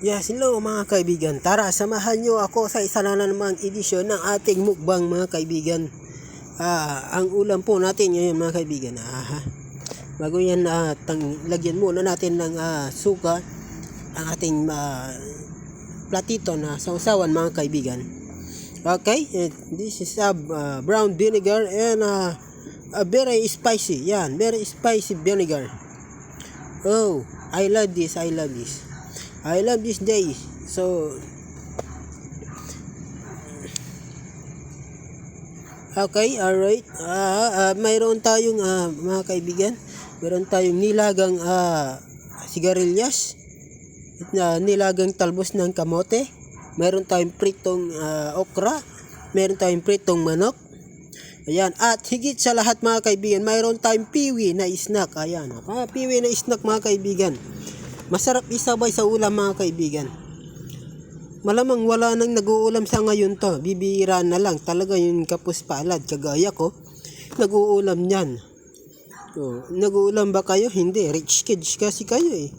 Yes, hello mga kaibigan. Tara, samahan nyo ako sa isa na namang edisyon ng ating mukbang mga kaibigan. Ang ulam po natin ngayon mga kaibigan. Bago yan, lagyan muna natin ng suka ang ating platito na sausawan mga kaibigan. Okay, this is brown vinegar and very spicy. Yan, very spicy vinegar. Oh, I love this. I love this day. So, okay, alright. Mayroon tayong mga kaibigan, mayroon tayong nilagang sigarilyas, nilagang talbos ng kamote, mayroon tayong pritong okra, mayroon tayong pritong manok. Ayan, at higit sa lahat mga kaibigan, mayroon tayong piwi na snack. Ayan, piwi na snack mga kaibigan. Masarap isabay sa ulam mga kaibigan. Malamang wala nang nag-uulam sa ngayon to. Bibira na lang. Talaga yung kapus palad. Kagaya ko. Nag-uulam yan. Nag-uulam ba kayo? Hindi. Rich kids kasi kayo eh.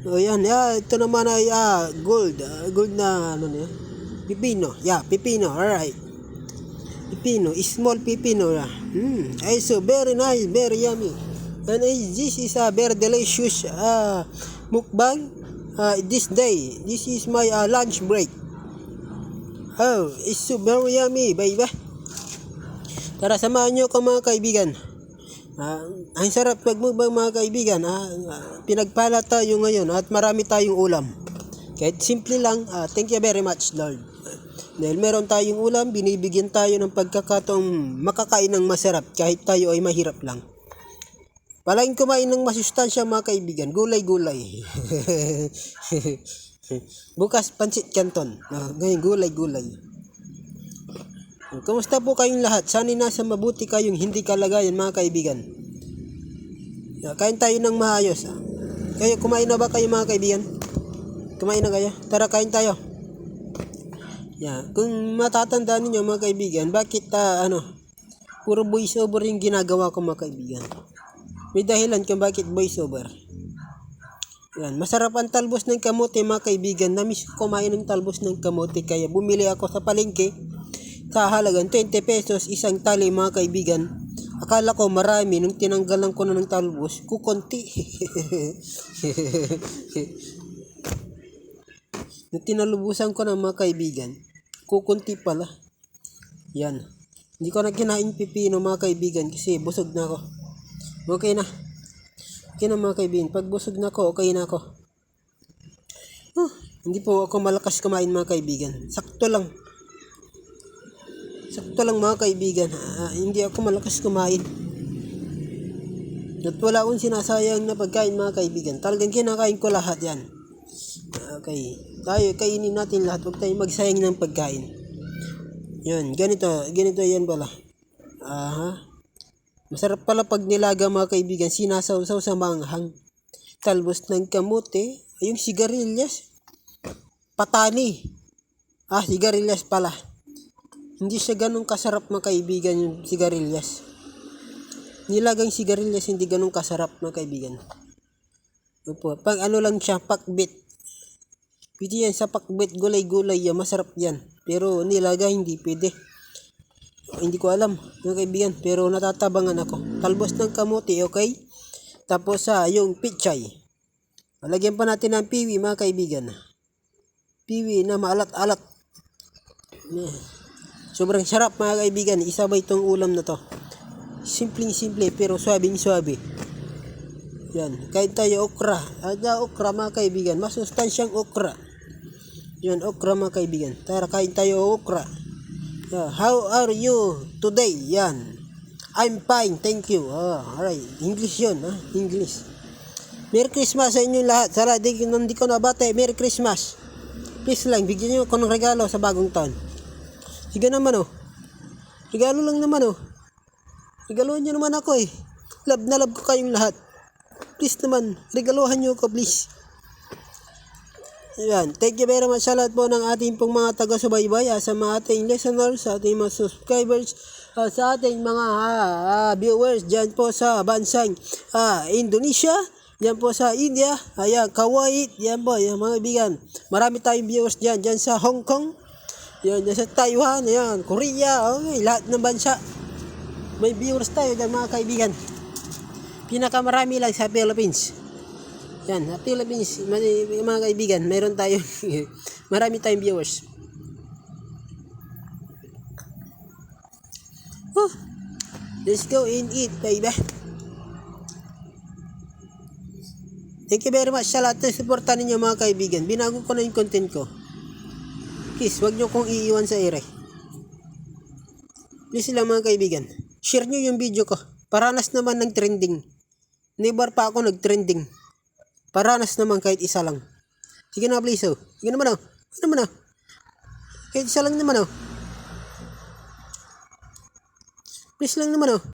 O yan. Ito naman ay gold. Gold na ano niya? Pipino. Yeah, pipino. Alright. Pipino. Small pipino. So very nice. Very yummy. And this is a very delicious mukbang this day. This is my lunch break. Oh, it's so very yummy, baby. Tara, samahan nyo ko mga kaibigan. Ang sarap magmukbang mga kaibigan. Pinagpala tayo ngayon at marami tayong ulam. Kahit simple lang, thank you very much, Lord. Dahil meron tayong ulam, binibigyan tayo ng pagkakataong makakain ng masarap kahit tayo ay mahirap lang. Palaging kumain ng masustansya mga kaibigan. Gulay-gulay. Bukas pansit canton. Ngayon gulay-gulay. Kumusta po kayong lahat? Sana'y nasa mabuti kayong hindi kalagayan mga kaibigan. Kain tayo ng maayos. Kayo, kumain na ba kayo mga kaibigan? Kumain na kayo? Tara, kain tayo. Kung matatandaan niyo mga kaibigan, bakit puro voice over yung ginagawa ko mga kaibigan? May dahilan kung bakit voiceover. Yan, masarap ang talbos ng kamote mga kaibigan. Namiss ko kumain ng talbos ng kamote kaya bumili ako sa palengke sa halagang 20 pesos isang tali mga kaibigan. Akala ko marami nung tinanggalan ko na ng talbos, kukunti. Nung tinalubusan ko ng mga kaibigan, kukunti pala. Yan. Hindi ko na kinain pipino mga kaibigan kasi busog na ako. Okay na mga kaibigan. Pag busog na ako, okay na ako. Hindi po ako malakas kumain mga kaibigan. Sakto lang mga kaibigan. Hindi ako malakas kumain. At wala akong sinasayang na pagkain mga kaibigan. Talagang kinakain ko lahat yan. Okay. Tayo, kainin natin lahat. Huwag tayong magsayang ng pagkain. Yan, ganito yan pala. Masarap pala pag nilaga mga kaibigan, sinasawsaw sa manghang. Talbos ng kamote, yung sigarilyas, patani. Sigarilyas pala. Hindi siya ganun kasarap mga kaibigan yung sigarilyas. Nilagang sigarilyas hindi ganun kasarap mga kaibigan. Pag lang siya, pakbit. Pwede yan sa pakbit, gulay-gulay yan, masarap yan. Pero nilaga hindi pwede. Hindi ko alam mga kaibigan, pero natatabangan ako. Talbos ng kamote, okay? Tapos yung pichay. Lagyan pa natin ng piwi mga kaibigan. Piwi na maalat-alat. Sobrang sarap mga kaibigan. Isabay itong ulam na to. Simpleng-simple pero swabing-swabe. Yan. Kain tayo okra. Okra mga kaibigan. Masustansyang okra. Yan, okra mga kaibigan. Tara, kain tayo okra. How are you today? Yan. I'm fine, thank you. Alright. English yun, English. Merry Christmas sa inyong lahat. Sara, hindi ko nabate. Merry Christmas. Please lang, bigyan niyo ako ng regalo sa bagong taon. Sige naman, Regalo lang naman, Regaluhan niyo naman ako, Love na love ko kayong lahat. Please naman, regaluhan niyo ako, please. Yan. Thank you very much sa lahat po ng ating pong mga taga-subaybay, sa mga ating listeners, sa ating mga subscribers, sa ating mga viewers dyan po sa bansang Indonesia, Yan po sa India. Ayan, Kuwait. Yan po, yan mga kaibigan. Marami tayong viewers dyan. Dyan sa Hong Kong. Yan, dyan sa Taiwan. Yan, Korea. Okay, lahat ng bansa. May viewers tayo dyan mga kaibigan. Pinakamarami lang sa Philippines. Yan, sa Philippines. Mga kaibigan, mayroon tayong marami tayong viewers. Let's go and eat, baby. Thank you very much sa lahat ng suporta ninyo mga kaibigan. Binago ko na yung content ko. Please, wag nyo kong iiwan sa ere. Please lang mga kaibigan. Share nyo yung video ko. Paranas naman ng trending. Never pa ako nag-trending. Paranas naman kahit isa lang. Sige na please oh. Sige naman oh. Sige naman oh. Kahit isa lang naman oh. Please lang naman oh.